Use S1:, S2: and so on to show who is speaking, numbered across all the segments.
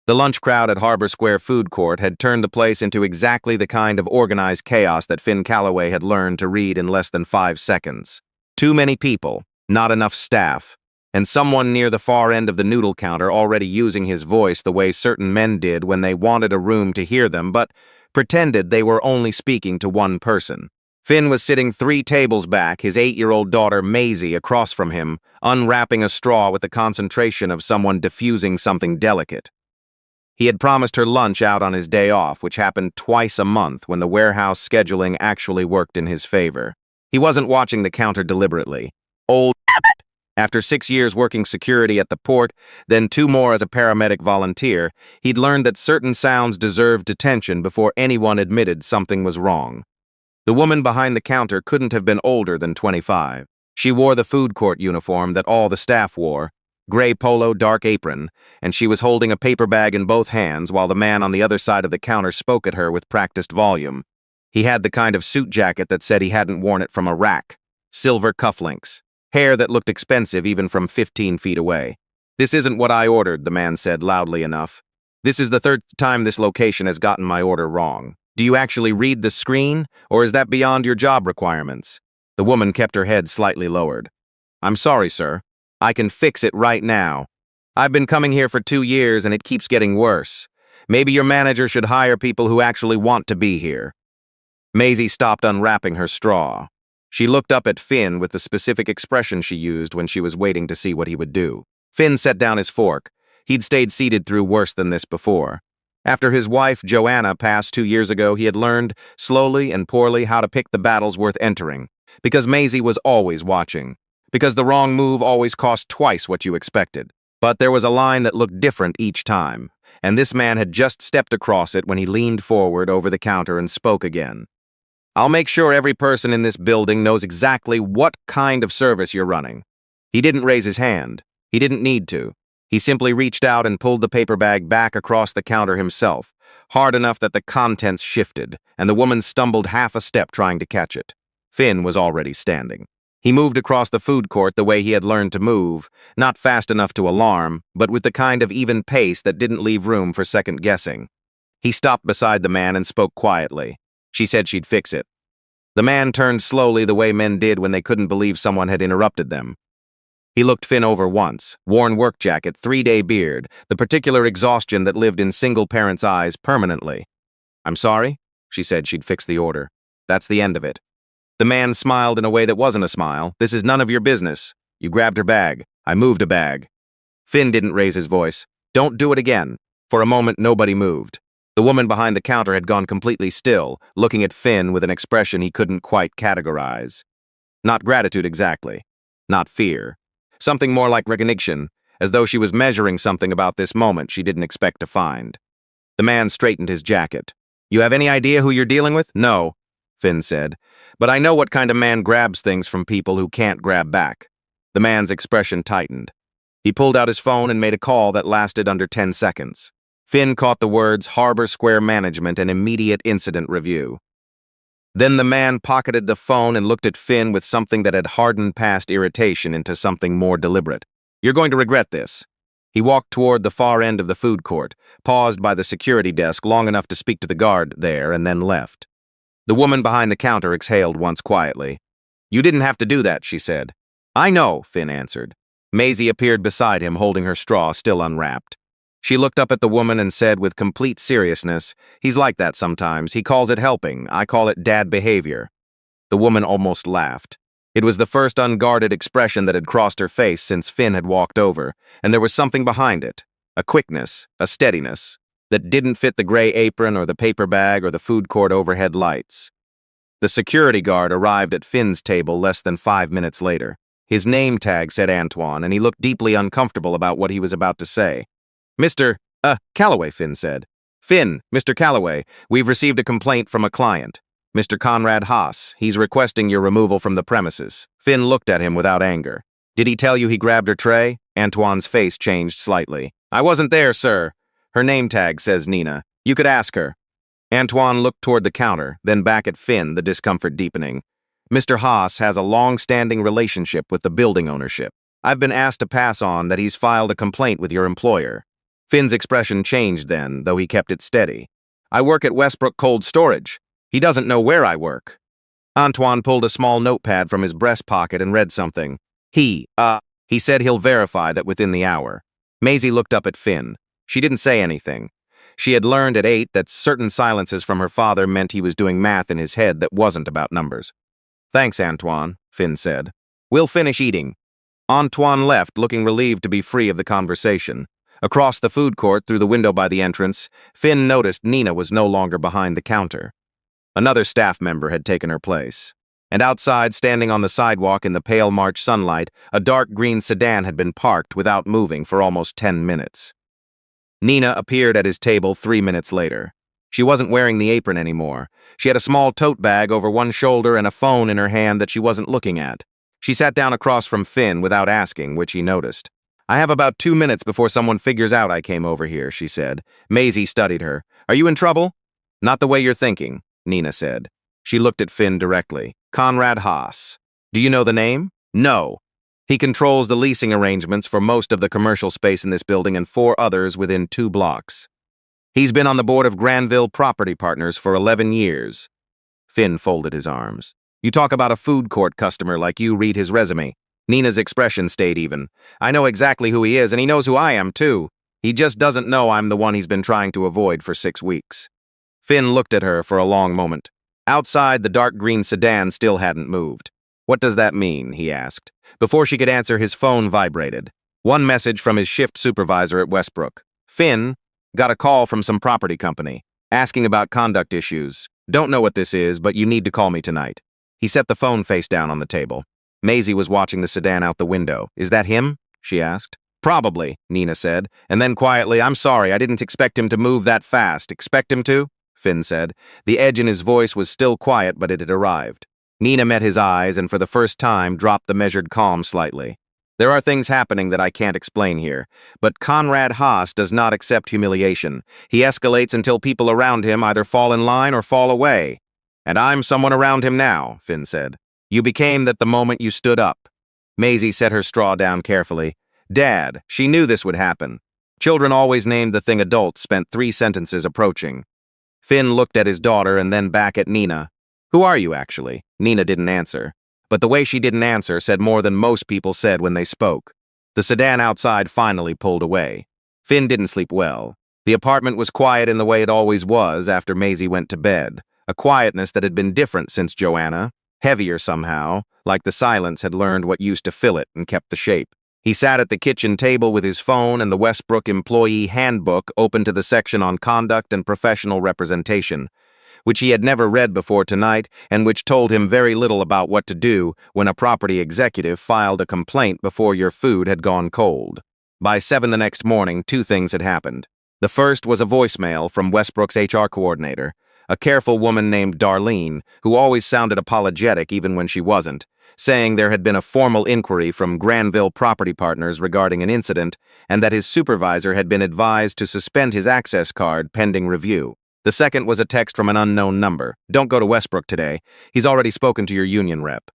S1: The lunch crowd at Harbor Square Food Court had turned the place into exactly the kind of organized chaos that Finn Calloway had learned to read in less than 5 seconds. Too many people, not enough staff, and someone near the far end of the noodle counter already using his voice the way certain men did when they wanted a room to hear them but pretended they were only speaking to one person. Finn was sitting 3 tables back, his 8-year-old daughter Maisie across from him, unwrapping a straw with the concentration of someone diffusing something delicate. He had promised her lunch out on his day off, which happened twice a month when the warehouse scheduling actually worked in his favor. He wasn't watching the counter deliberately. Old habit. After 6 years working security at the port, then 2 more as a paramedic volunteer, he'd learned that certain sounds deserved detention before anyone admitted something was wrong. The woman behind the counter couldn't have been older than 25. She wore the food court uniform that all the staff wore, gray polo, dark apron, and she was holding a paper bag in both hands while the man on the other side of the counter spoke at her with practiced volume. He had the kind of suit jacket that said he hadn't worn it from a rack, silver cufflinks, hair that looked expensive even from 15 feet away. "This isn't what I ordered," the man said loudly enough. "This is the 3rd time this location has gotten my order wrong. Do you actually read the screen, or is that beyond your job requirements?" The woman kept her head slightly lowered. "I'm sorry, sir. I can fix it right now. I've been coming here for 2 years and it keeps getting worse. Maybe your manager should hire people who actually want to be here." Maisie stopped unwrapping her straw. She looked up at Finn with the specific expression she used when she was waiting to see what he would do. Finn set down his fork. He'd stayed seated through worse than this before. After his wife, Joanna, passed 2 years ago, he had learned, slowly and poorly, how to pick the battles worth entering. Because Maisie was always watching. Because the wrong move always cost twice what you expected. But there was a line that looked different each time, and this man had just stepped across it when he leaned forward over the counter and spoke again. "I'll make sure every person in this building knows exactly what kind of service you're running." He didn't raise his hand. He didn't need to. He simply reached out and pulled the paper bag back across the counter himself, hard enough that the contents shifted, and the woman stumbled half a step trying to catch it. Finn was already standing. He moved across the food court the way he had learned to move, not fast enough to alarm, but with the kind of even pace that didn't leave room for second guessing. He stopped beside the man and spoke quietly. She said she'd fix it. The man turned slowly the way men did when they couldn't believe someone had interrupted them. He looked Finn over once, worn work jacket, 3-day beard, the particular exhaustion that lived in single parents' eyes permanently. "I'm sorry," she said she'd fix the order. "That's the end of it." The man smiled in a way that wasn't a smile. "This is none of your business. You grabbed her bag. I moved a bag." Finn didn't raise his voice. "Don't do it again." For a moment, nobody moved. The woman behind the counter had gone completely still, looking at Finn with an expression he couldn't quite categorize. Not gratitude exactly. Not fear. Something more like recognition, as though she was measuring something about this moment she didn't expect to find. The man straightened his jacket. "You have any idea who you're dealing with?" "No," Finn said. "But I know what kind of man grabs things from people who can't grab back." The man's expression tightened. He pulled out his phone and made a call that lasted under 10 seconds. Finn caught the words Harbor Square Management and Immediate Incident Review. Then the man pocketed the phone and looked at Finn with something that had hardened past irritation into something more deliberate. "You're going to regret this." He walked toward the far end of the food court, paused by the security desk long enough to speak to the guard there, and then left. The woman behind the counter exhaled once quietly. "You didn't have to do that," she said. "I know," Finn answered. Maisie appeared beside him, holding her straw still unwrapped. She looked up at the woman and said with complete seriousness, "He's like that sometimes. He calls it helping. I call it dad behavior." The woman almost laughed. It was the first unguarded expression that had crossed her face since Finn had walked over, and there was something behind it, a quickness, a steadiness, that didn't fit the gray apron or the paper bag or the food court overhead lights. The security guard arrived at Finn's table less than 5 minutes later. His name tag said Antoine, and he looked deeply uncomfortable about what he was about to say. "Mr. Calloway," Finn said. "Finn, Mr. Calloway, we've received a complaint from a client. Mr. Conrad Haas. He's requesting your removal from the premises." Finn looked at him without anger. "Did he tell you he grabbed her tray?" Antoine's face changed slightly. "I wasn't there, sir. Her name tag says Nina. You could ask her." Antoine looked toward the counter, then back at Finn, the discomfort deepening. "Mr. Haas has a long-standing relationship with the building ownership. I've been asked to pass on that he's filed a complaint with your employer." Finn's expression changed then, though he kept it steady. I work at Westbrook Cold Storage. He doesn't know where I work. Antoine pulled a small notepad from his breast pocket and read something. He said he'll verify that within the hour. Maisie looked up at Finn. She didn't say anything. She had learned at 8 that certain silences from her father meant he was doing math in his head that wasn't about numbers. Thanks, Antoine, Finn said. We'll finish eating. Antoine left, looking relieved to be free of the conversation. Across the food court, through the window by the entrance, Finn noticed Nina was no longer behind the counter. Another staff member had taken her place. And outside, standing on the sidewalk in the pale March sunlight, a dark green sedan had been parked without moving for almost 10 minutes. Nina appeared at his table 3 minutes later. She wasn't wearing the apron anymore. She had a small tote bag over one shoulder and a phone in her hand that she wasn't looking at. She sat down across from Finn without asking, which he noticed. I have about 2 minutes before someone figures out I came over here, she said. Maisie studied her. Are you in trouble? Not the way you're thinking, Nina said. She looked at Finn directly. Conrad Haas. Do you know the name? No. He controls the leasing arrangements for most of the commercial space in this building and 4 others within 2 blocks. He's been on the board of Granville Property Partners for 11 years. Finn folded his arms. You talk about a food court customer like you read his resume. Nina's expression stayed even. I know exactly who he is, and he knows who I am, too. He just doesn't know I'm the one he's been trying to avoid for 6 weeks. Finn looked at her for a long moment. Outside, the dark green sedan still hadn't moved. What does that mean? He asked. Before she could answer, his phone vibrated. One message from his shift supervisor at Westbrook. Finn, got a call from some property company, asking about conduct issues. Don't know what this is, but you need to call me tonight. He set the phone face down on the table. Maisie was watching the sedan out the window. Is that him? She asked. Probably, Nina said, and then quietly, I'm sorry, I didn't expect him to move that fast. Expect him to? Finn said. The edge in his voice was still quiet, but it had arrived. Nina met his eyes and for the first time dropped the measured calm slightly. There are things happening that I can't explain here, but Conrad Haas does not accept humiliation. He escalates until people around him either fall in line or fall away. And I'm someone around him now, Finn said. You became that the moment you stood up. Maisie set her straw down carefully. Dad, she knew this would happen. Children always named the thing adults spent 3 sentences approaching. Finn looked at his daughter and then back at Nina. Who are you, actually? Nina didn't answer. But the way she didn't answer said more than most people said when they spoke. The sedan outside finally pulled away. Finn didn't sleep well. The apartment was quiet in the way it always was after Maisie went to bed. A quietness that had been different since Joanna. Heavier somehow, like the silence had learned what used to fill it and kept the shape. He sat at the kitchen table with his phone and the Westbrook Employee Handbook open to the section on conduct and professional representation, which he had never read before tonight and which told him very little about what to do when a property executive filed a complaint before your food had gone cold. By 7 the next morning, 2 things had happened. The first was a voicemail from Westbrook's HR coordinator, a careful woman named Darlene, who always sounded apologetic even when she wasn't, saying there had been a formal inquiry from Granville Property Partners regarding an incident and that his supervisor had been advised to suspend his access card pending review. The second was a text from an unknown number. Don't go to Westbrook today. He's already spoken to your union rep.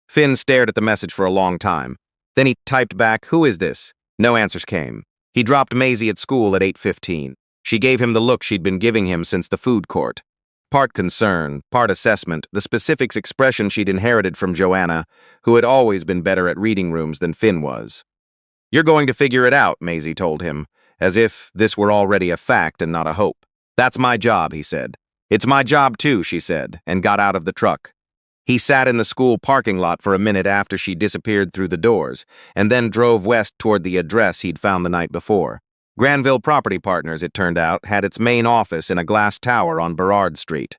S1: Finn stared at the message for a long time. Then he typed back, who is this? No answers came. He dropped Maisie at school at 8:15. She gave him the look she'd been giving him since the food court. Part concern, part assessment, the specifics expression she'd inherited from Joanna, who had always been better at reading rooms than Finn was. You're going to figure it out, Maisie told him, as if this were already a fact and not a hope. That's my job, he said. It's my job too, she said, and got out of the truck. He sat in the school parking lot for a minute after she disappeared through the doors, and then drove west toward the address he'd found the night before. Granville Property Partners, it turned out, had its main office in a glass tower on Burrard Street.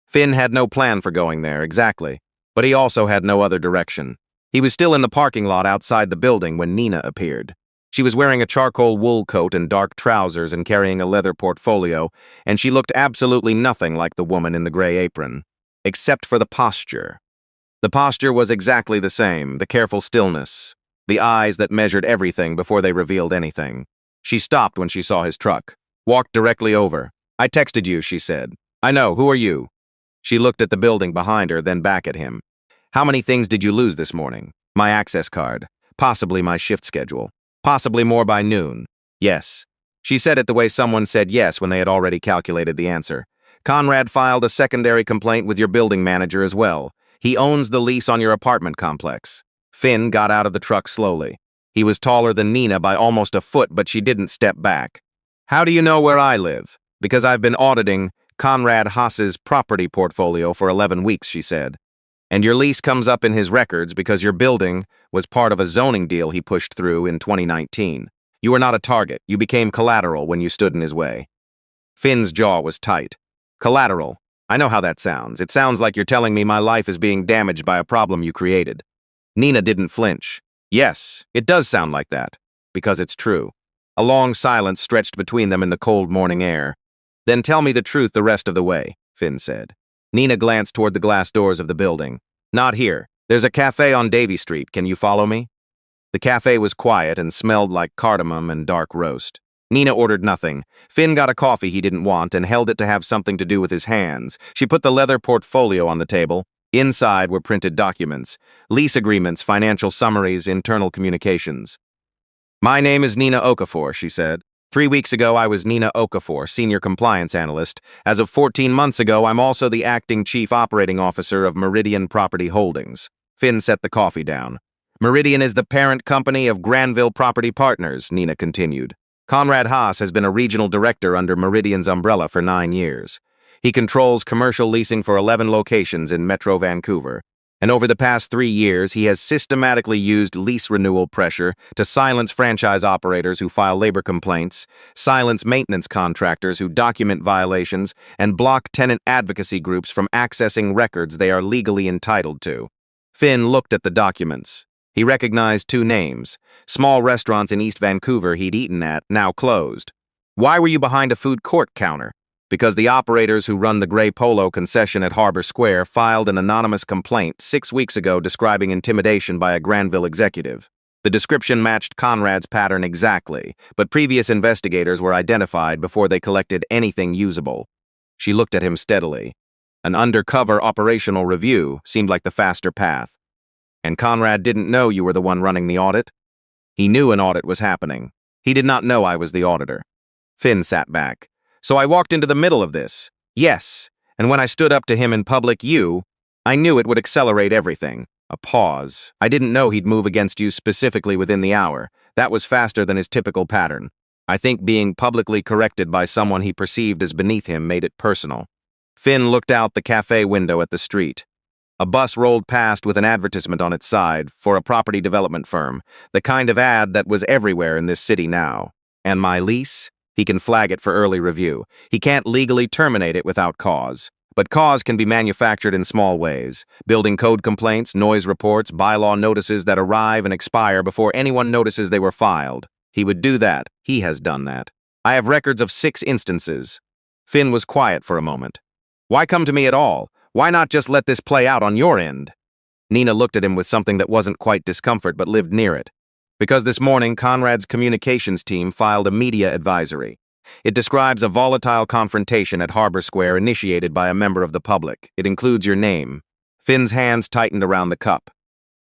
S1: Finn had no plan for going there, exactly, but he also had no other direction. He was still in the parking lot outside the building when Nina appeared. She was wearing a charcoal wool coat and dark trousers and carrying a leather portfolio, and she looked absolutely nothing like the woman in the gray apron, except for the posture. The posture was exactly the same, the careful stillness, the eyes that measured everything before they revealed anything. She stopped when she saw his truck, walked directly over. I texted you, she said. I know, who are you? She looked at the building behind her, then back at him. How many things did you lose this morning? My access card, possibly my shift schedule, possibly more by noon. Yes. She said it the way someone said yes when they had already calculated the answer. Conrad filed a secondary complaint with your building manager as well. He owns the lease on your apartment complex. Finn got out of the truck slowly. He was taller than Nina by almost a foot, but she didn't step back. How do you know where I live? Because I've been auditing Conrad Haas's property portfolio for 11 weeks, she said. And your lease comes up in his records because your building was part of a zoning deal he pushed through in 2019. You were not a target. You became collateral when you stood in his way. Finn's jaw was tight. Collateral. I know how that sounds. It sounds like you're telling me my life is being damaged by a problem you created. Nina didn't flinch. Yes, it does sound like that. Because it's true. A long silence stretched between them in the cold morning air. Then tell me the truth the rest of the way, Finn said. Nina glanced toward the glass doors of the building. Not here. There's a cafe on Davy Street. Can you follow me? The cafe was quiet and smelled like cardamom and dark roast. Nina ordered nothing. Finn got a coffee he didn't want and held it to have something to do with his hands. She put the leather portfolio on the table. Inside were printed documents, lease agreements, financial summaries, internal communications. My name is Nina Okafor, she said. 3 weeks ago, I was Nina Okafor, Senior Compliance Analyst. As of 14 months ago, I'm also the Acting Chief Operating Officer of Meridian Property Holdings. Finn set the coffee down. Meridian is the parent company of Granville Property Partners, Nina continued. Conrad Haas has been a regional director under Meridian's umbrella for 9 years. He controls commercial leasing for 11 locations in Metro Vancouver. And over the past 3 years, he has systematically used lease renewal pressure to silence franchise operators who file labor complaints, silence maintenance contractors who document violations, and block tenant advocacy groups from accessing records they are legally entitled to. Finn looked at the documents. He recognized 2 names, small restaurants in East Vancouver he'd eaten at, now closed. Why were you behind a food court counter? Because the operators who run the Gray Polo concession at Harbor Square filed an anonymous complaint 6 weeks ago describing intimidation by a Granville executive. The description matched Conrad's pattern exactly, but previous investigators were identified before they collected anything usable. She looked at him steadily. An undercover operational review seemed like the faster path. And Conrad didn't know you were the one running the audit? He knew an audit was happening. He did not know I was the auditor. Finn sat back. So I walked into the middle of this. Yes, and when I stood up to him in public, I knew it would accelerate everything. A pause. I didn't know he'd move against you specifically within the hour. That was faster than his typical pattern. I think being publicly corrected by someone he perceived as beneath him made it personal. Finn looked out the cafe window at the street. A bus rolled past with an advertisement on its side for a property development firm, the kind of ad that was everywhere in this city now. And my lease? He can flag it for early review. He can't legally terminate it without cause. But cause can be manufactured in small ways. Building code complaints, noise reports, bylaw notices that arrive and expire before anyone notices they were filed. He would do that. He has done that. I have records of 6 instances. Finn was quiet for a moment. Why come to me at all? Why not just let this play out on your end? Nina looked at him with something that wasn't quite discomfort but lived near it. Because this morning, Conrad's communications team filed a media advisory. It describes a volatile confrontation at Harbor Square initiated by a member of the public. It includes your name. Finn's hands tightened around the cup.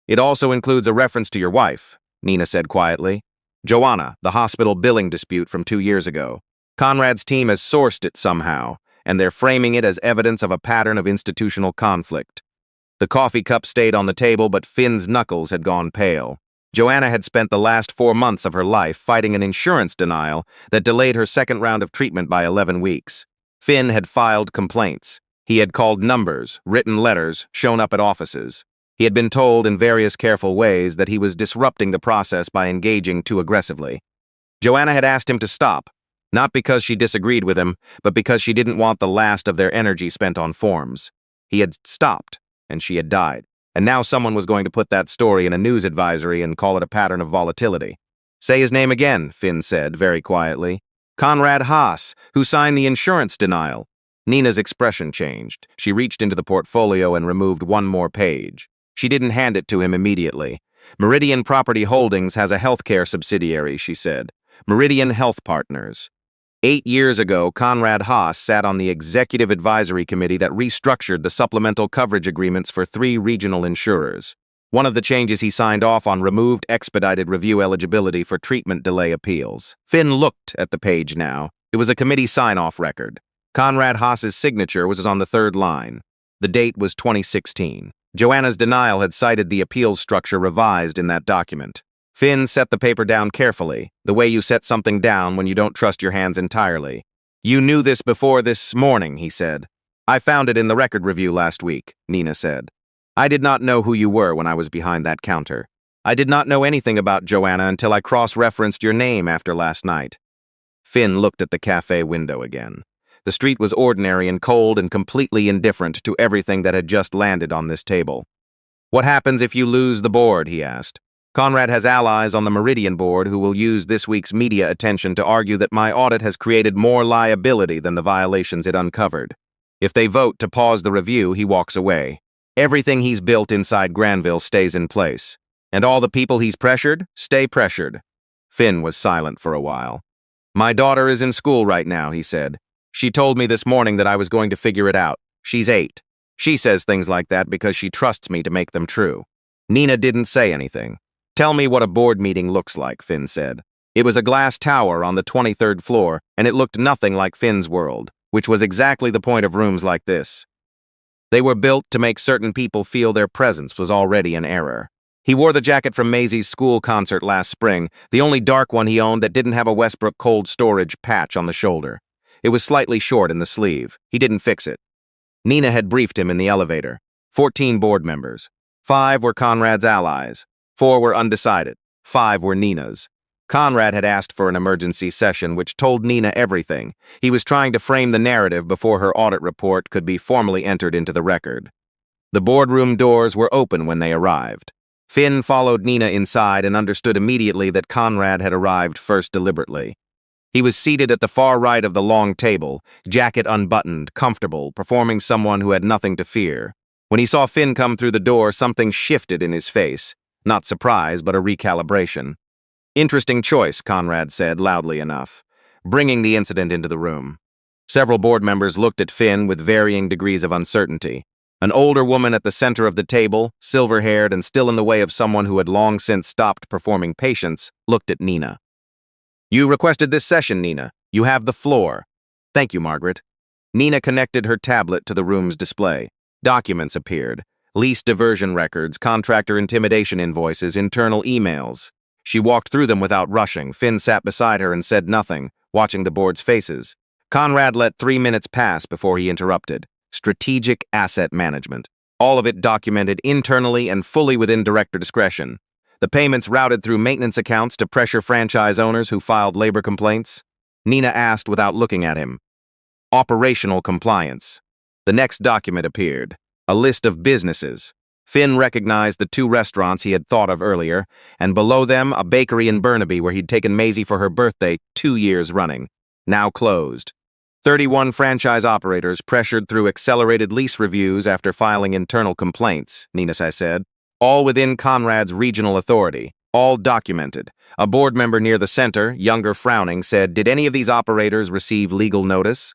S1: It also includes a reference to your wife, Nina said quietly. Joanna, the hospital billing dispute from 2 years ago. Conrad's team has sourced it somehow, and they're framing it as evidence of a pattern of institutional conflict. The coffee cup stayed on the table, but Finn's knuckles had gone pale. Joanna had spent the last 4 months of her life fighting an insurance denial that delayed her second round of treatment by 11 weeks. Finn had filed complaints. He had called numbers, written letters, shown up at offices. He had been told in various careful ways that he was disrupting the process by engaging too aggressively. Joanna had asked him to stop, not because she disagreed with him, but because she didn't want the last of their energy spent on forms. He had stopped, and she had died. And now someone was going to put that story in a news advisory and call it a pattern of volatility. Say his name again, Finn said, very quietly. Conrad Haas, who signed the insurance denial. Nina's expression changed. She reached into the portfolio and removed 1 more page. She didn't hand it to him immediately. Meridian Property Holdings has a healthcare subsidiary, she said. Meridian Health Partners. 8 years ago, Conrad Haas sat on the executive advisory committee that restructured the supplemental coverage agreements for 3 regional insurers. One of the changes he signed off on removed expedited review eligibility for treatment delay appeals. Finn looked at the page now. It was a committee sign-off record. Conrad Haas's signature was on the third line. The date was 2016. Joanna's denial had cited the appeals structure revised in that document. Finn set the paper down carefully, the way you set something down when you don't trust your hands entirely. "You knew this before this morning," he said. "I found it in the record review last week," Nina said. "I did not know who you were when I was behind that counter. I did not know anything about Joanna until I cross-referenced your name after last night." Finn looked at the cafe window again. The street was ordinary and cold and completely indifferent to everything that had just landed on this table. "What happens if you lose the board?" he asked. "Conrad has allies on the Meridian board who will use this week's media attention to argue that my audit has created more liability than the violations it uncovered. If they vote to pause the review, he walks away. Everything he's built inside Granville stays in place. And all the people he's pressured stay pressured." Finn was silent for a while. "My daughter is in school right now," he said. "She told me this morning that I was going to figure it out. She's 8. She says things like that because she trusts me to make them true." Nina didn't say anything. "Tell me what a board meeting looks like," Finn said. It was a glass tower on the 23rd floor, and it looked nothing like Finn's world, which was exactly the point of rooms like this. They were built to make certain people feel their presence was already an error. He wore the jacket from Maisie's school concert last spring, the only dark one he owned that didn't have a Westbrook cold storage patch on the shoulder. It was slightly short in the sleeve. He didn't fix it. Nina had briefed him in the elevator. 14 board members. 5 were Conrad's allies. 4 were undecided. 5 were Nina's. Conrad had asked for an emergency session which told Nina everything. He was trying to frame the narrative before her audit report could be formally entered into the record. The boardroom doors were open when they arrived. Finn followed Nina inside and understood immediately that Conrad had arrived first deliberately. He was seated at the far right of the long table, jacket unbuttoned, comfortable, performing someone who had nothing to fear. When he saw Finn come through the door, something shifted in his face. Not surprise, but a recalibration. "Interesting choice," Conrad said loudly enough, bringing the incident into the room. Several board members looked at Finn with varying degrees of uncertainty. An older woman at the center of the table, silver-haired and still in the way of someone who had long since stopped performing patience, looked at Nina. "You requested this session, Nina. You have the floor." "Thank you, Margaret." Nina connected her tablet to the room's display. Documents appeared. Lease diversion records, contractor intimidation invoices, internal emails. She walked through them without rushing. Finn sat beside her and said nothing, watching the board's faces. Conrad let 3 minutes pass before he interrupted. Strategic asset management. All of it documented internally and fully within director discretion. The payments routed through maintenance accounts to pressure franchise owners who filed labor complaints. Nina asked without looking at him. Operational compliance. The next document appeared. A list of businesses. Finn recognized the 2 restaurants he had thought of earlier, and below them a bakery in Burnaby where he'd taken Maisie for her birthday 2 years running. Now closed. 31 franchise operators pressured through accelerated lease reviews after filing internal complaints, Nina said. All within Conrad's regional authority, all documented. A board member near the center, younger frowning, said, "Did any of these operators receive legal notice?"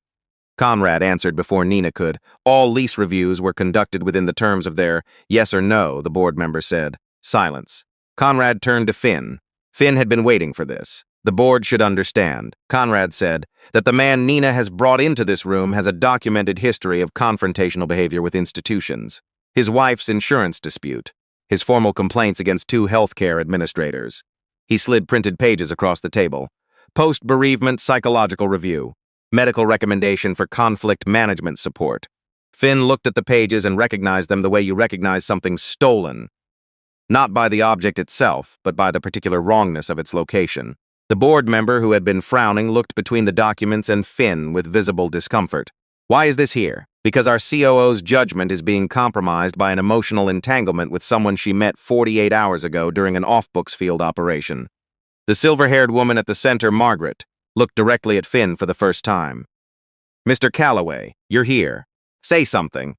S1: Conrad answered before Nina could. All lease reviews were conducted within the terms of their yes or no, the board member said. Silence. Conrad turned to Finn. Finn had been waiting for this. The board should understand, Conrad said, that the man Nina has brought into this room has a documented history of confrontational behavior with institutions. His wife's insurance dispute. His formal complaints against 2 healthcare administrators. He slid printed pages across the table. Post-bereavement psychological review. Medical recommendation for conflict management support. Finn looked at the pages and recognized them the way you recognize something stolen. Not by the object itself, but by the particular wrongness of its location. The board member who had been frowning looked between the documents and Finn with visible discomfort. "Why is this here?" "Because our COO's judgment is being compromised by an emotional entanglement with someone she met 48 hours ago during an off-books field operation." The silver-haired woman at the center, Margaret, looked directly at Finn for the first time. "Mr. Calloway, you're here. Say something."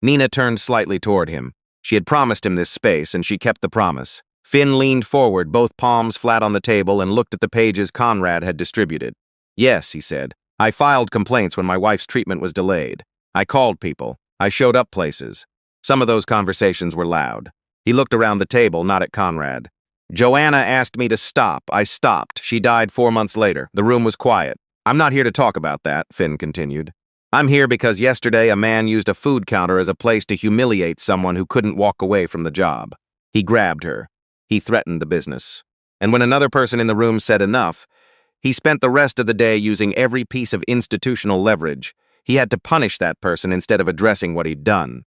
S1: Nina turned slightly toward him. She had promised him this space, and she kept the promise. Finn leaned forward, both palms flat on the table, and looked at the pages Conrad had distributed. "Yes," he said. "I filed complaints when my wife's treatment was delayed. I called people. I showed up places. Some of those conversations were loud. He looked around the table, not at Conrad. Joanna asked me to stop. I stopped. She died 4 months later. The room was quiet. I'm not here to talk about that, Finn continued. I'm here because yesterday a man used a food counter as a place to humiliate someone who couldn't walk away from the job. He grabbed her. He threatened the business. And when another person in the room said enough, he spent the rest of the day using every piece of institutional leverage. He had to punish that person instead of addressing what he'd done.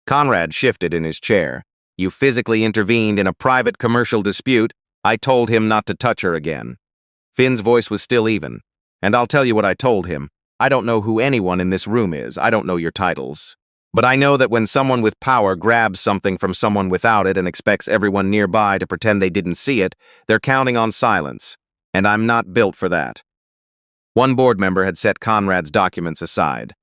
S1: Conrad shifted in his chair. You physically intervened in a private commercial dispute. I told him not to touch her again. Finn's voice was still even. And I'll tell you what I told him. I don't know who anyone in this room is. I don't know your titles. But I know that when someone with power grabs something from someone without it and expects everyone nearby to pretend they didn't see it, they're counting on silence. And I'm not built for that. One board member had set Conrad's documents aside.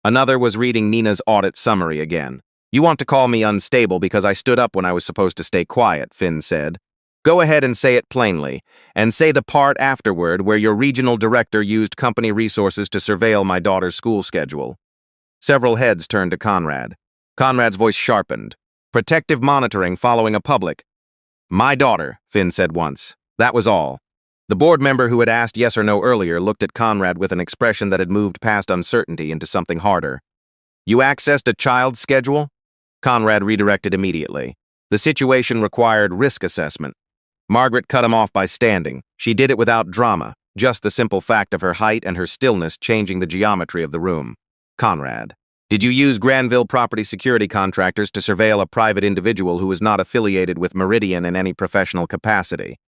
S1: Another was reading Nina's audit summary again. You want to call me unstable because I stood up when I was supposed to stay quiet, Finn said. Go ahead and say it plainly, and say the part afterward where your regional director used company resources to surveil my daughter's school schedule. Several heads turned to Conrad. Conrad's voice sharpened. Protective monitoring following a public. My daughter, Finn said once. That was all. The board member who had asked yes or no earlier looked at Conrad with an expression that had moved past uncertainty into something harder. You accessed a child's schedule? Conrad redirected immediately. The situation required risk assessment. Margaret cut him off by standing. She did it without drama, just the simple fact of her height and her stillness changing the geometry of the room. Conrad, did you use Granville property security contractors to surveil a private individual who was not affiliated with Meridian in any professional capacity?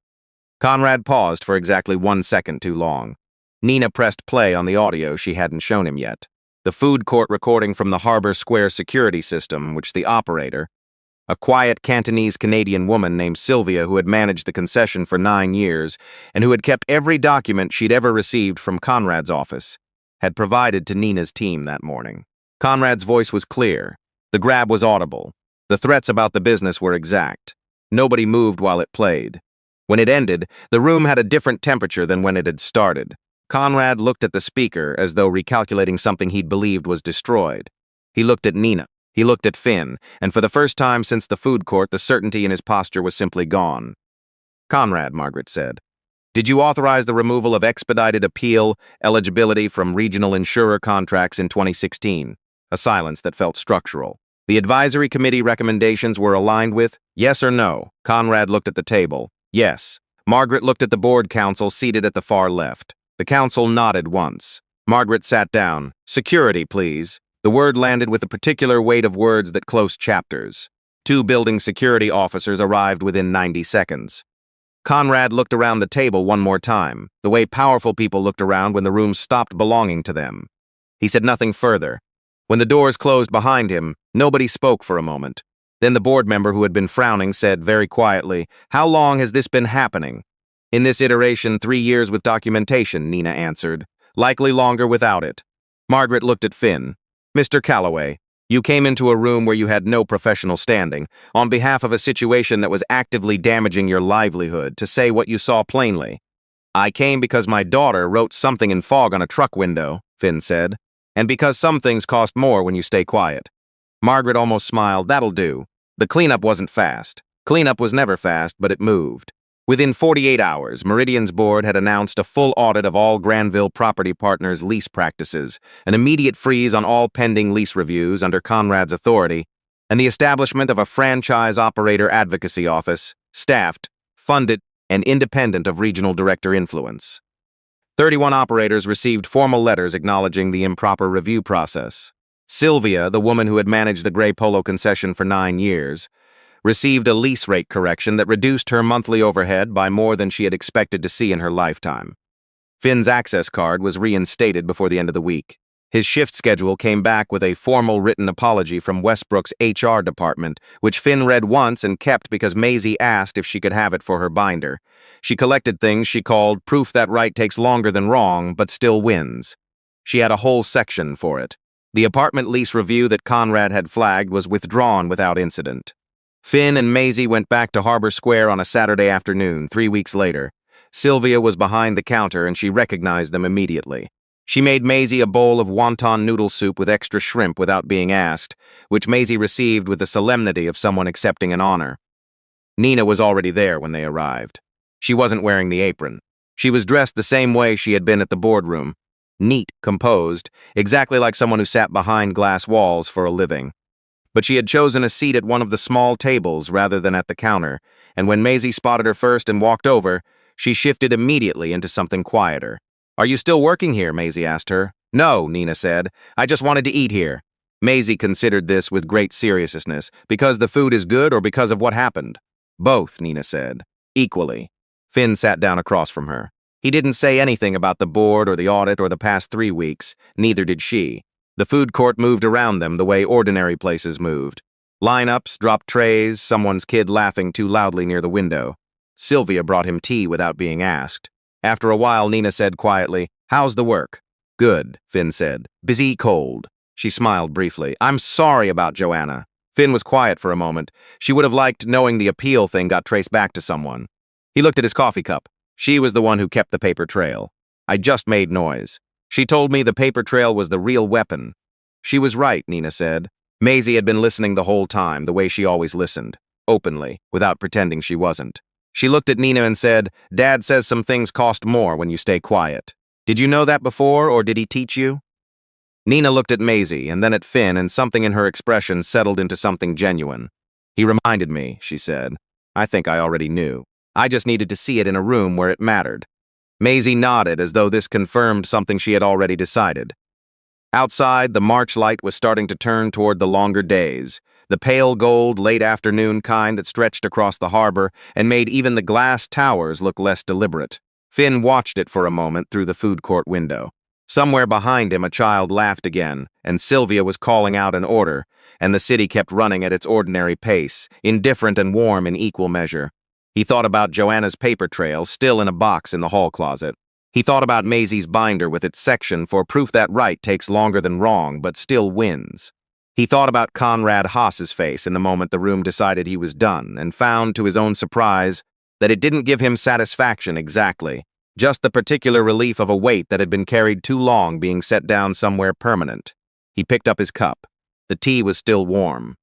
S1: Conrad paused for exactly 1 second too long. Nina pressed play on the audio she hadn't shown him yet. The food court recording from the Harbor Square security system, which the operator, a quiet Cantonese-Canadian woman named Sylvia who had managed the concession for 9 years and who had kept every document she'd ever received from Conrad's office, had provided to Nina's team that morning. Conrad's voice was clear. The grab was audible. The threats about the business were exact. Nobody moved while it played. When it ended, the room had a different temperature than when it had started. Conrad looked at the speaker as though recalculating something he'd believed was destroyed. He looked at Nina. He looked at Finn, and for the first time since the food court, the certainty in his posture was simply gone. Conrad, Margaret said, did you authorize the removal of expedited appeal eligibility from regional insurer contracts in 2016? A silence that felt structural. The advisory committee recommendations were aligned with yes or no. Conrad looked at the table. Yes. Margaret looked at the board counsel seated at the far left. The counsel nodded once. Margaret sat down. Security, please. The word landed with a particular weight of words that closed chapters. 2 building security officers arrived within 90 seconds. Conrad looked around the table one more time, the way powerful people looked around when the room stopped belonging to them. He said nothing further. When the doors closed behind him, nobody spoke for a moment. Then the board member who had been frowning said very quietly, how long has this been happening? In this iteration, 3 years with documentation, Nina answered. Likely longer without it. Margaret looked at Finn. Mr. Calloway, you came into a room where you had no professional standing, on behalf of a situation that was actively damaging your livelihood, to say what you saw plainly. I came because my daughter wrote something in fog on a truck window, Finn said, and because some things cost more when you stay quiet. Margaret almost smiled. That'll do. The cleanup wasn't fast. Cleanup was never fast, but it moved. Within 48 hours, Meridian's board had announced a full audit of all Granville Property Partners lease practices, an immediate freeze on all pending lease reviews under Conrad's authority, and the establishment of a franchise operator advocacy office, staffed, funded, and independent of regional director influence. 31 operators received formal letters acknowledging the improper review process. Sylvia, the woman who had managed the Gray Polo concession for 9 years, received a lease rate correction that reduced her monthly overhead by more than she had expected to see in her lifetime. Finn's access card was reinstated before the end of the week. His shift schedule came back with a formal written apology from Westbrook's HR department, which Finn read once and kept because Maisie asked if she could have it for her binder. She collected things she called proof that right takes longer than wrong, but still wins. She had a whole section for it. The apartment lease review that Conrad had flagged was withdrawn without incident. Finn and Maisie went back to Harbor Square on a Saturday afternoon, 3 weeks later. Sylvia was behind the counter and she recognized them immediately. She made Maisie a bowl of wonton noodle soup with extra shrimp without being asked, which Maisie received with the solemnity of someone accepting an honor. Nina was already there when they arrived. She wasn't wearing the apron. She was dressed the same way she had been at the boardroom. Neat, composed, exactly like someone who sat behind glass walls for a living. But she had chosen a seat at one of the small tables rather than at the counter, and when Maisie spotted her first and walked over, she shifted immediately into something quieter. "Are you still working here?" Maisie asked her. "No," Nina said. "I just wanted to eat here." Maisie considered this with great seriousness. "Because the food is good or because of what happened?" "Both," Nina said. "Equally." Finn sat down across from her. He didn't say anything about the board or the audit or the past 3 weeks. Neither did she. The food court moved around them the way ordinary places moved. Lineups, dropped trays, someone's kid laughing too loudly near the window. Sylvia brought him tea without being asked. After a while, Nina said quietly, "How's the work?" "Good," Finn said. "Busy, cold." She smiled briefly. "I'm sorry about Joanna." Finn was quiet for a moment. She would have liked knowing the appeal thing got traced back to someone. He looked at his coffee cup. She was the one who kept the paper trail. "I just made noise. She told me the paper trail was the real weapon." She was right, Nina said. Maisie had been listening the whole time, the way she always listened, openly, without pretending she wasn't. She looked at Nina and said, "Dad says some things cost more when you stay quiet. Did you know that before, or did he teach you?" Nina looked at Maisie and then at Finn, and something in her expression settled into something genuine. "He reminded me," she said. "I think I already knew. I just needed to see it in a room where it mattered." Maisie nodded as though this confirmed something she had already decided. Outside, the March light was starting to turn toward the longer days, the pale gold, late afternoon kind that stretched across the harbor and made even the glass towers look less deliberate. Finn watched it for a moment through the food court window. Somewhere behind him, a child laughed again, and Sylvia was calling out an order, and the city kept running at its ordinary pace, indifferent and warm in equal measure. He thought about Joanna's paper trail, still in a box in the hall closet. He thought about Maisie's binder with its section for proof that right takes longer than wrong, but still wins. He thought about Conrad Haas's face in the moment the room decided he was done, and found, to his own surprise, that it didn't give him satisfaction exactly, just the particular relief of a weight that had been carried too long being set down somewhere permanent. He picked up his cup. The tea was still warm.